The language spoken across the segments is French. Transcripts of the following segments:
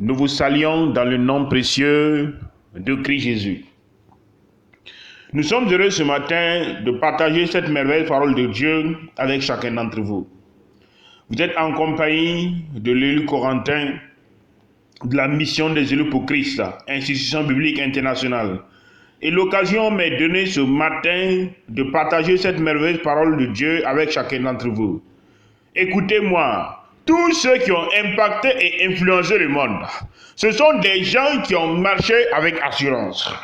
Nous vous saluons dans le nom précieux de Christ Jésus. Nous sommes heureux ce matin de partager cette merveilleuse parole de Dieu avec chacun d'entre vous. Vous êtes en compagnie de l'élu Corentin de la mission des élus pour Christ, institution biblique internationale. Et l'occasion m'est donnée ce matin de partager cette merveilleuse parole de Dieu avec chacun d'entre vous. Écoutez-moi. Tous ceux qui ont impacté et influencé le monde, ce sont des gens qui ont marché avec assurance.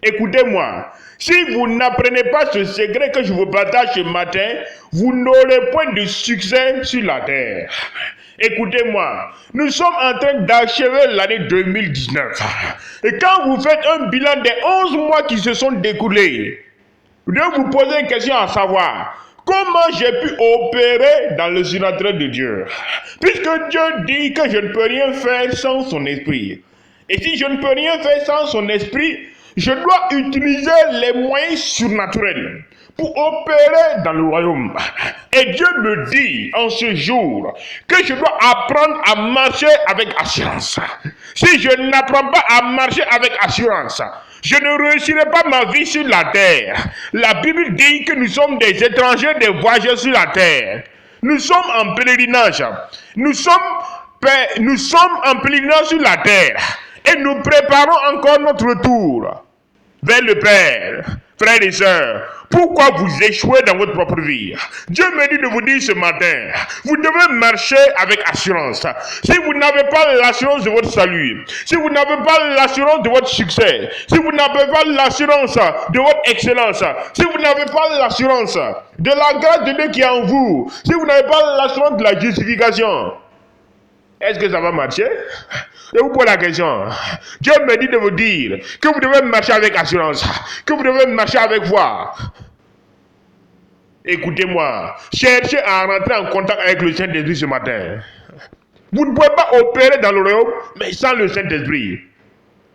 Écoutez-moi, si vous n'apprenez pas ce secret que je vous partage ce matin, vous n'aurez point de succès sur la terre. Écoutez-moi, nous sommes en train d'achever l'année 2019. Et quand vous faites un bilan des 11 mois qui se sont découlés, vous devez vous poser une question à savoir. Comment j'ai pu opérer dans le surnaturel de Dieu? Puisque Dieu dit que je ne peux rien faire sans son esprit. Et si je ne peux rien faire sans son esprit, je dois utiliser les moyens surnaturels pour opérer dans le royaume. Et Dieu me dit en ce jour que je dois apprendre à marcher avec assurance. Si je n'apprends pas à marcher avec assurance, je ne réussirai pas ma vie sur la terre. La Bible dit que nous sommes des étrangers, des voyageurs sur la terre. Nous sommes en pèlerinage. Nous sommes en pèlerinage sur la terre. Et nous préparons encore notre retour vers le Père. Frères et sœurs, pourquoi vous échouez dans votre propre vie? Dieu me dit de vous dire ce matin, vous devez marcher avec assurance. Si vous n'avez pas l'assurance de votre salut, si vous n'avez pas l'assurance de votre succès, si vous n'avez pas l'assurance de votre excellence, si vous n'avez pas l'assurance de la grâce de Dieu qui est en vous, si vous n'avez pas l'assurance de la justification, est-ce que ça va marcher? Je vous pose la question. Dieu me dit de vous dire que vous devez marcher avec assurance, que vous devez marcher avec foi. Écoutez-moi, cherchez à rentrer en contact avec le Saint-Esprit ce matin. Vous ne pouvez pas opérer dans le royaume, mais sans le Saint-Esprit.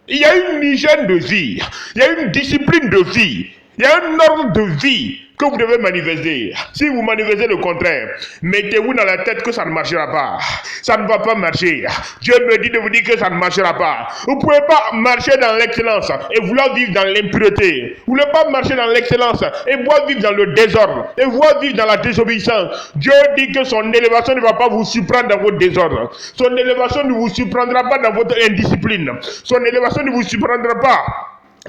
Il y a une hygiène de vie, il y a une discipline de vie, il y a un ordre de vie que vous devez manifester. Si vous manifestez le contraire, mettez-vous dans la tête que ça ne marchera pas. Ça ne va pas marcher. Dieu me dit de vous dire que ça ne marchera pas. Vous ne pouvez pas marcher dans l'excellence et vouloir vivre dans l'impureté. Vous ne pouvez pas marcher dans l'excellence et vouloir vivre dans le désordre et vouloir vivre dans la désobéissance. Dieu dit que son élévation ne va pas vous surprendre dans votre désordre. Son élévation ne vous surprendra pas dans votre indiscipline. Son élévation ne vous surprendra pas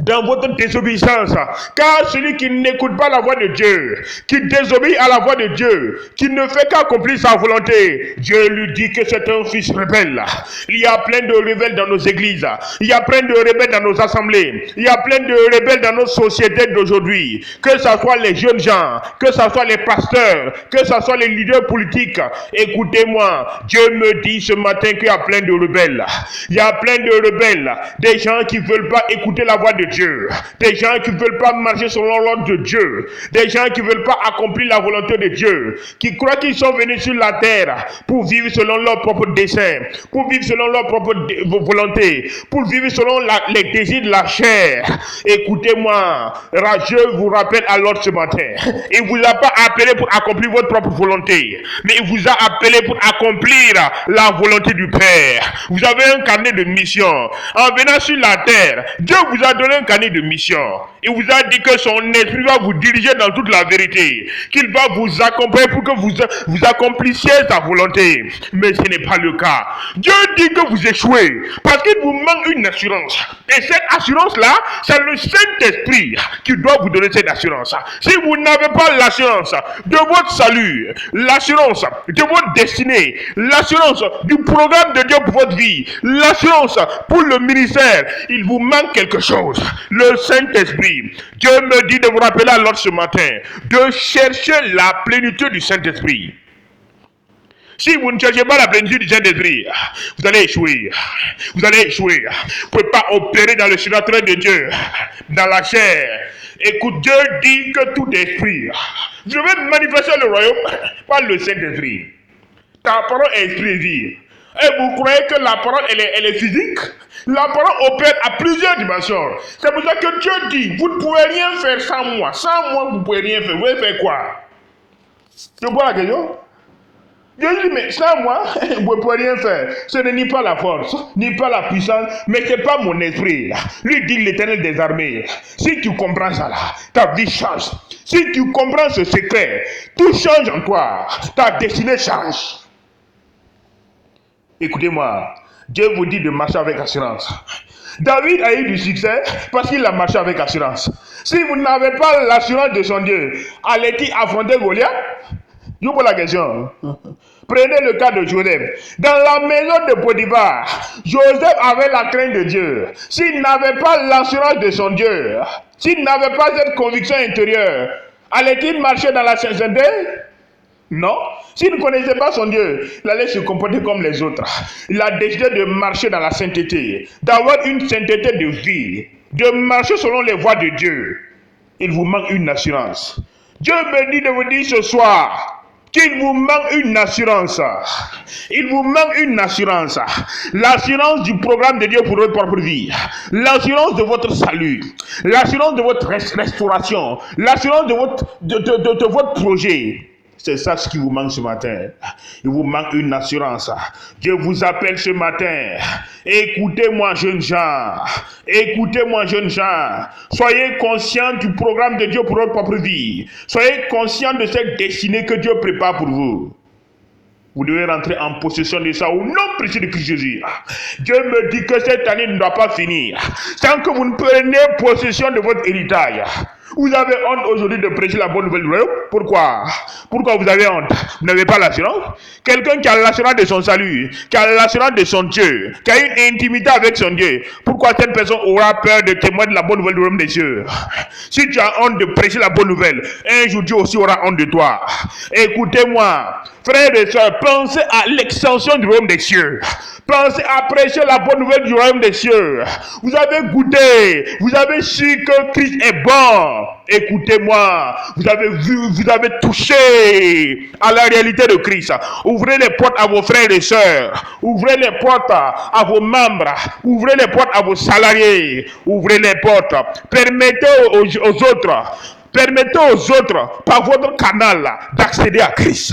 dans votre désobéissance, car celui qui n'écoute pas la voix de Dieu, qui désobéit à la voix de Dieu, qui ne fait qu'accomplir sa volonté, Dieu lui dit que c'est un fils rebelle. Il y a plein de rebelles dans nos églises, il y a plein de rebelles dans nos assemblées, il y a plein de rebelles dans nos sociétés d'aujourd'hui, que ce soit les jeunes gens, que ce soit les pasteurs, que ce soit les leaders politiques. Écoutez-moi, Dieu me dit ce matin qu'il y a plein de rebelles. Il y a plein de rebelles, des gens qui ne veulent pas écouter la voix de Dieu, des gens qui ne veulent pas marcher selon l'ordre de Dieu, des gens qui ne veulent pas accomplir la volonté de Dieu, qui croient qu'ils sont venus sur la terre pour vivre selon leur propre dessein, pour vivre selon leur propre volonté, pour vivre selon les désirs de la chair. Écoutez-moi, je vous rappelle alors ce matin, il ne vous a pas appelé pour accomplir votre propre volonté, mais il vous a appelé pour accomplir la volonté du Père. Vous avez un carnet de mission. En venant sur la terre, Dieu vous a donné un carnet de mission. Il vous a dit que son esprit va vous diriger dans toute la vérité, qu'il va vous accompagner pour que vous accomplissiez sa volonté. Mais ce n'est pas le cas. Dieu dit que vous échouez parce qu'il vous manque une assurance. Et cette assurance-là, c'est le Saint-Esprit qui doit vous donner cette assurance. Si vous n'avez pas l'assurance de votre salut, l'assurance de votre destinée, l'assurance du programme de Dieu pour votre vie, l'assurance pour le ministère, il vous manque quelque chose, le Saint-Esprit. Dieu me dit de vous rappeler alors ce matin de chercher la plénitude du Saint-Esprit. Si vous ne cherchez pas la plénitude du Saint-Esprit, vous allez échouer. Vous allez échouer. Vous ne pouvez pas opérer dans le surnaturel de Dieu, dans la chair. Écoute, Dieu dit que tout esprit, je vais manifester le royaume par le Saint-Esprit. Ta parole est esprit et vie. Et vous croyez que la parole, elle est physique? La parole opère à plusieurs dimensions. C'est pour ça que Dieu dit, vous ne pouvez rien faire sans moi. Sans moi, vous ne pouvez rien faire. Vous pouvez faire quoi? Je vois la question? Dieu dit, mais sans moi, vous ne pouvez rien faire. Ce n'est ni pas la force, ni pas la puissance, mais ce n'est pas mon esprit. Lui dit l'Éternel des armées. Si tu comprends ça là, ta vie change. Si tu comprends ce secret, tout change en toi. Ta destinée change. Écoutez-moi, Dieu vous dit de marcher avec assurance. David a eu du succès parce qu'il a marché avec assurance. Si vous n'avez pas l'assurance de son Dieu, allez-il affronter Goliath? Je vous pose la question. Prenez le cas de Joseph. Dans la maison de Potiphar, Joseph avait la crainte de Dieu. S'il n'avait pas l'assurance de son Dieu, s'il n'avait pas cette conviction intérieure, allait-il marcher dans la sainteté? Non. S'il ne connaissait pas son Dieu, il allait se comporter comme les autres. Il a décidé de marcher dans la sainteté, d'avoir une sainteté de vie, de marcher selon les voies de Dieu. Il vous manque une assurance. Dieu me dit de vous dire ce soir qu'il vous manque une assurance. Il vous manque une assurance. L'assurance du programme de Dieu pour votre propre vie. L'assurance de votre salut. L'assurance de votre restauration. L'assurance de votre projet. C'est ça ce qui vous manque ce matin. Il vous manque une assurance. Dieu vous appelle ce matin. Écoutez-moi, jeunes gens. Écoutez-moi, jeunes gens. Soyez conscients du programme de Dieu pour votre propre vie. Soyez conscients de cette destinée que Dieu prépare pour vous. Vous devez rentrer en possession de ça au nom précieux de Christ Jésus. Dieu me dit que cette année ne doit pas finir sans que vous ne preniez possession de votre héritage. Vous avez honte aujourd'hui de prêcher la bonne nouvelle du royaume. Pourquoi? Pourquoi vous avez honte? Vous n'avez pas l'assurance? Quelqu'un qui a l'assurance de son salut, qui a l'assurance de son Dieu, qui a une intimité avec son Dieu, pourquoi cette personne aura peur de témoigner de la bonne nouvelle du royaume des cieux? Si tu as honte de prêcher la bonne nouvelle, un jour Dieu aussi aura honte de toi. Écoutez-moi, frères et sœurs, pensez à l'extension du royaume des cieux. Pensez à prêcher la bonne nouvelle du royaume des cieux. Vous avez goûté, vous avez su que Christ est bon. Écoutez-moi, vous avez vu, vous avez touché à la réalité de Christ. Ouvrez les portes à vos frères et sœurs. Ouvrez les portes à vos membres. Ouvrez les portes à vos salariés. Ouvrez les portes. Permettez aux autres, par votre canal, d'accéder à Christ.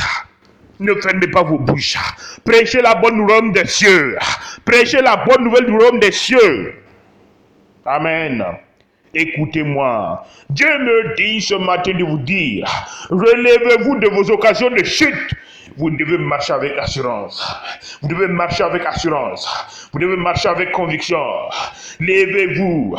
Ne fermez pas vos bouches. Prêchez la bonne nouvelle des cieux. Prêchez la bonne nouvelle du royaume des cieux. Amen. Écoutez-moi. Dieu me dit ce matin de vous dire, relevez-vous de vos occasions de chute. Vous devez marcher avec assurance. Vous devez marcher avec assurance. Vous devez marcher avec conviction. Levez-vous.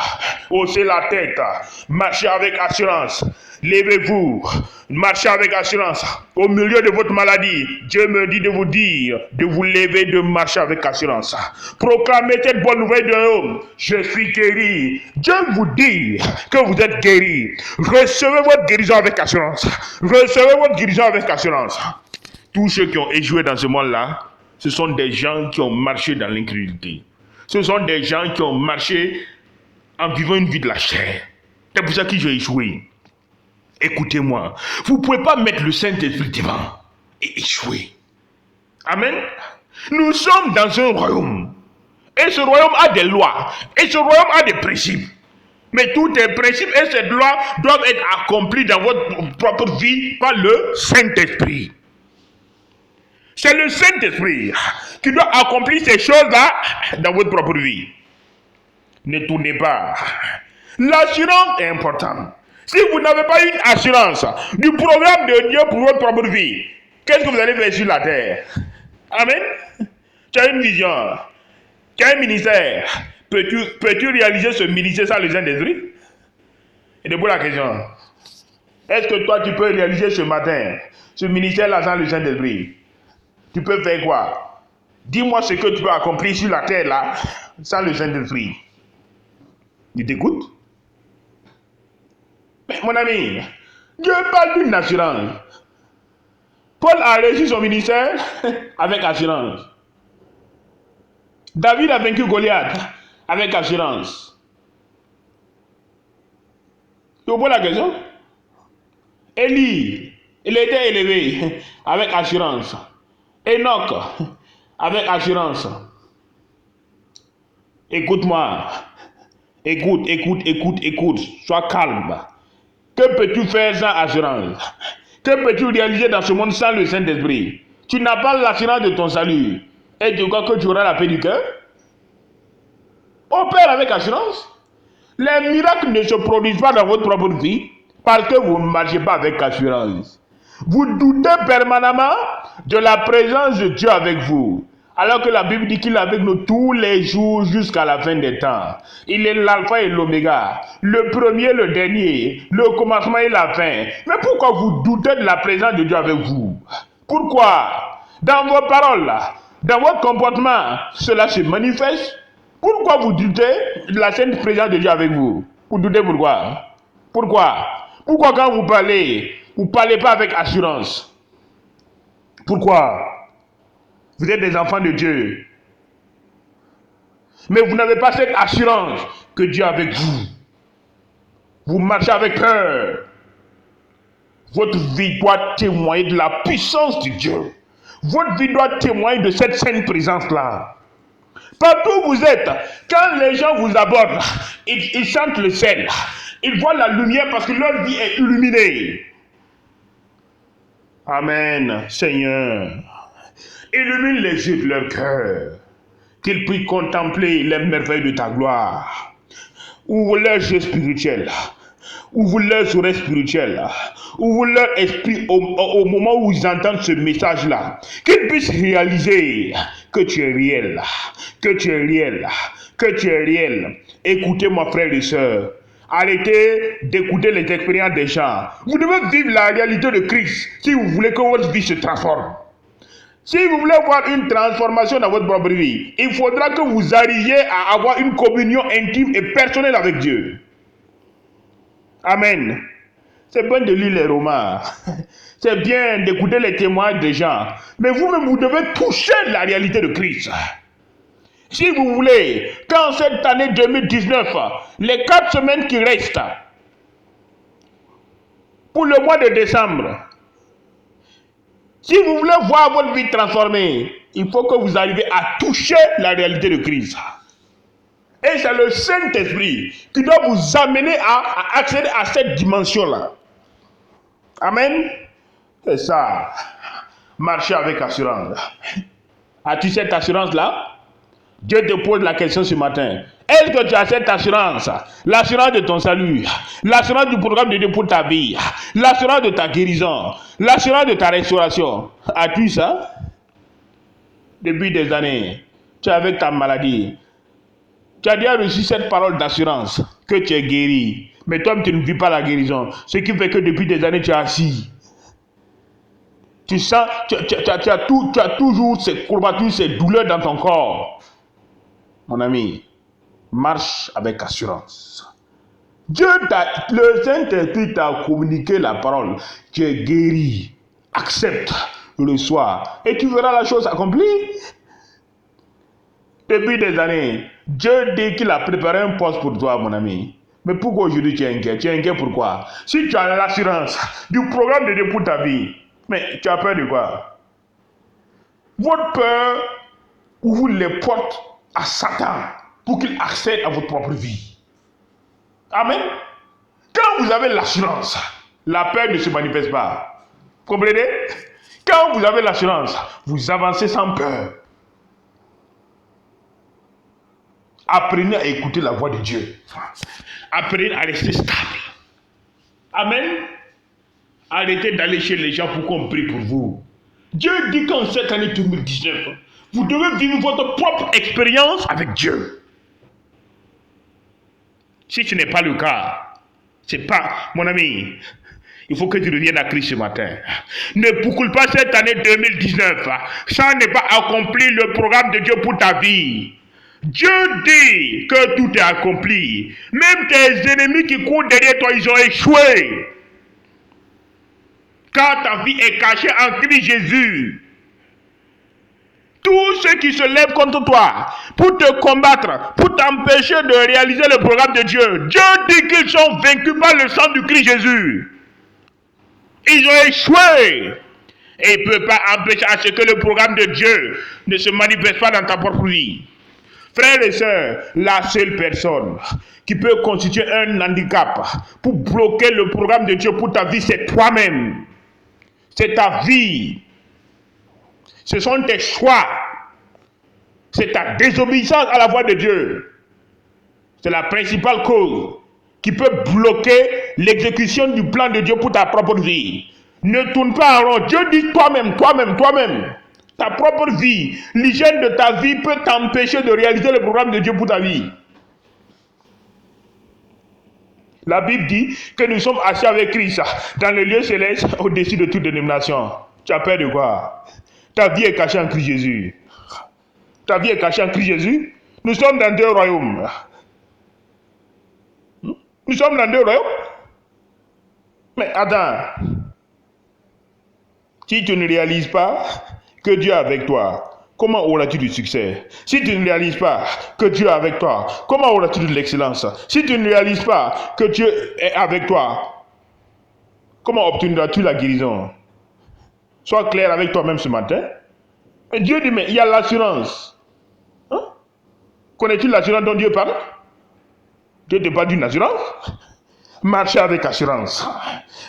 Haussez la tête. Marchez avec assurance. Levez-vous. Marchez avec assurance. Au milieu de votre maladie, Dieu me dit de vous dire, de vous lever, de marcher avec assurance. Proclamez cette bonne nouvelle de l'homme. Je suis guéri. Dieu vous dit que vous êtes guéri. Recevez votre guérison avec assurance. Recevez votre guérison avec assurance. Tous ceux qui ont échoué dans ce monde-là, ce sont des gens qui ont marché dans l'incrédulité. Ce sont des gens qui ont marché en vivant une vie de la chair. C'est pour ça qu'ils ont échoué. Écoutez-moi, vous ne pouvez pas mettre le Saint-Esprit devant et échouer. Amen. Nous sommes dans un royaume. Et ce royaume a des lois. Et ce royaume a des principes. Mais tous ces principes et ces lois doivent être accomplis dans votre propre vie par le Saint-Esprit. C'est le Saint-Esprit qui doit accomplir ces choses-là dans votre propre vie. Ne tournez pas. L'assurance est importante. Si vous n'avez pas une assurance du programme de Dieu pour votre propre vie, qu'est-ce que vous allez faire sur la terre? Amen. Tu as une vision. Tu as un ministère. Peux-tu réaliser ce ministère sans le Saint-Esprit? Et de vous la question. Est-ce que toi tu peux réaliser ce matin ce ministère-là sans le Saint-Esprit? Tu peux faire quoi? Dis-moi ce que tu peux accomplir sur la terre là, sans le Saint-Esprit. Tu t'écoutes? Mais mon ami, Dieu parle d'une assurance. Paul a réussi son ministère avec assurance. David a vaincu Goliath avec assurance. Tu vois la question? Élie, il a été élevé avec assurance. Enoch, avec assurance. Écoute-moi. Écoute. Sois calme. Que peux-tu faire sans assurance? Que peux-tu réaliser dans ce monde sans le Saint-Esprit? Tu n'as pas l'assurance de ton salut. Et tu crois que tu auras la paix du cœur? Opère avec assurance. Les miracles ne se produisent pas dans votre propre vie parce que vous ne marchez pas avec assurance. Vous doutez permanemment de la présence de Dieu avec vous. Alors que la Bible dit qu'il est avec nous tous les jours jusqu'à la fin des temps. Il est l'alpha et l'oméga, le premier, le dernier, le commencement et la fin. Mais pourquoi vous doutez de la présence de Dieu avec vous? Pourquoi? Dans vos paroles, dans votre comportement, cela se manifeste. Pourquoi vous doutez de la sainte présence de Dieu avec vous? Vous doutez pourquoi? Pourquoi? Pourquoi quand vous ne parlez pas avec assurance? Pourquoi? Vous êtes des enfants de Dieu. Mais vous n'avez pas cette assurance que Dieu est avec vous. Vous marchez avec peur. Votre vie doit témoigner de la puissance de Dieu. Votre vie doit témoigner de cette sainte présence-là. Partout où vous êtes, quand les gens vous abordent, ils sentent le sel. Ils voient la lumière parce que leur vie est illuminée. Amen, Seigneur. Illumine les yeux de leur cœur, qu'ils puissent contempler les merveilles de ta gloire. Ouvre leurs yeux spirituels, ouvre leurs oreilles spirituelles, ouvre leur esprit au moment où ils entendent ce message-là, qu'ils puissent réaliser que tu es réel, que tu es réel, que tu es réel. Écoutez, mon frère et soeur, arrêtez d'écouter les expériences des gens. Vous devez vivre la réalité de Christ si vous voulez que votre vie se transforme. Si vous voulez voir une transformation dans votre propre vie, il faudra que vous arriviez à avoir une communion intime et personnelle avec Dieu. Amen. C'est bien de lire les romans. C'est bien d'écouter les témoignages des gens. Mais vous-même, vous devez toucher la réalité de Christ. Si vous voulez, quand cette année 2019, les 4 semaines qui restent, pour le mois de décembre, si vous voulez voir votre vie transformée, il faut que vous arriviez à toucher la réalité de Christ. Et c'est le Saint-Esprit qui doit vous amener à accéder à cette dimension-là. Amen. C'est ça. Marcher avec assurance. As-tu cette assurance-là? Dieu te pose la question ce matin. Est-ce que tu as cette assurance? L'assurance de ton salut, l'assurance du programme de Dieu pour ta vie, l'assurance de ta guérison, l'assurance de ta restauration. As-tu ça? Depuis des années, tu es avec ta maladie. Tu as déjà reçu cette parole d'assurance que tu es guéri. Mais toi, tu ne vis pas la guérison. Ce qui fait que depuis des années, tu es assis. Tu sens, tu as toujours ces courbatures, ces douleurs dans ton corps. Mon ami, marche avec assurance. Le Saint-Esprit t'a communiqué la parole. Tu es guéri. Accepte, reçois. Et tu verras la chose accomplie. Depuis des années, Dieu dit qu'il a préparé un poste pour toi, mon ami. Mais pourquoi aujourd'hui tu es inquiet? Tu es inquiet pourquoi? Si tu as l'assurance du programme de Dieu pour ta vie, mais tu as peur de quoi? Votre peur ouvre les portes à Satan pour qu'il accède à votre propre vie. Amen. Quand vous avez l'assurance, la peur ne se manifeste pas. Comprenez? Quand vous avez l'assurance, vous avancez sans peur. Apprenez à écouter la voix de Dieu. Apprenez à rester stable. Amen. Arrêtez d'aller chez les gens pour qu'on prie pour vous. Dieu dit qu'en cette année 2019, vous devez vivre votre propre expérience avec Dieu. Si ce n'est pas le cas, c'est pas, mon ami, il faut que tu reviennes à Christ ce matin. Ne boucle pas cette année 2019 sans ne pas accomplir le programme de Dieu pour ta vie. Dieu dit que tout est accompli. Même tes ennemis qui courent derrière toi, ils ont échoué. Car ta vie est cachée en Christ Jésus. Tous ceux qui se lèvent contre toi pour te combattre, pour t'empêcher de réaliser le programme de Dieu, Dieu dit qu'ils sont vaincus par le sang du Christ Jésus. Ils ont échoué. Et il ne peut pas empêcher à ce que le programme de Dieu ne se manifeste pas dans ta propre vie. Frères et sœurs, la seule personne qui peut constituer un handicap pour bloquer le programme de Dieu pour ta vie, c'est toi-même. C'est ta vie. Ce sont tes choix. C'est ta désobéissance à la voix de Dieu. C'est la principale cause qui peut bloquer l'exécution du plan de Dieu pour ta propre vie. Ne tourne pas en rond. Dieu dit toi-même. Ta propre vie, l'hygiène de ta vie peut t'empêcher de réaliser le programme de Dieu pour ta vie. La Bible dit que nous sommes assis avec Christ dans le lieu céleste au-dessus de toute dénomination. Tu as peur de quoi? Ta vie est cachée en Christ Jésus. Ta vie est cachée en Christ Jésus. Nous sommes dans deux royaumes. Nous sommes dans deux royaumes. Mais attends. Si tu ne réalises pas que Dieu est avec toi, comment auras-tu du succès? Si tu ne réalises pas que Dieu est avec toi, comment auras-tu de l'excellence? Si tu ne réalises pas que Dieu est avec toi, comment obtiendras-tu la guérison? Sois clair avec toi-même ce matin. Et Dieu dit, mais il y a l'assurance. Hein? Connais-tu l'assurance dont Dieu parle? Dieu te parle d'une assurance. Marchez avec assurance.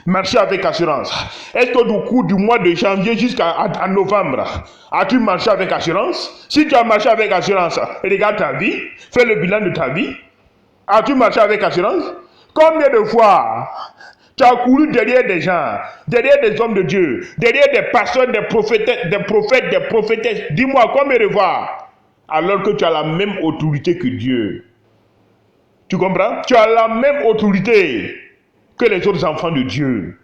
Marchez avec assurance. Est-ce que du cours du mois de janvier jusqu'à novembre, as-tu marché avec assurance? Si tu as marché avec assurance, regarde ta vie, fais le bilan de ta vie. As-tu marché avec assurance? Combien de fois tu as couru derrière des gens, derrière des hommes de Dieu, derrière des pasteurs, des prophètes, des prophétesses? Dis-moi combien de fois, alors que tu as la même autorité que Dieu. Tu comprends? Tu as la même autorité que les autres enfants de Dieu.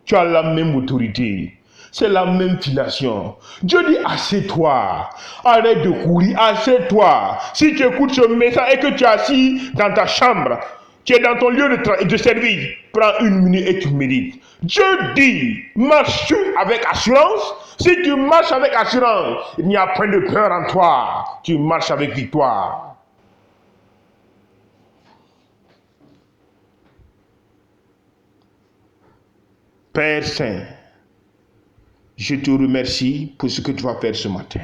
Tu as la même autorité. C'est la même filiation. Dieu dit, assieds-toi. Arrête de courir, assieds-toi. Si tu écoutes ce message et que tu es assis dans ta chambre, tu es dans ton lieu de service, prends une minute et tu médites. Dieu dit, marches-tu avec assurance? Si tu marches avec assurance, il n'y a point de peur en toi. Tu marches avec victoire. Père Saint, je te remercie pour ce que tu vas faire ce matin.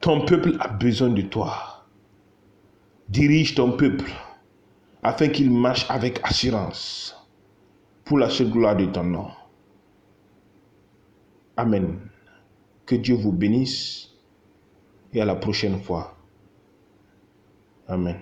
Ton peuple a besoin de toi. Dirige ton peuple afin qu'il marche avec assurance pour la seule gloire de ton nom. Amen. Que Dieu vous bénisse et à la prochaine fois. Amen.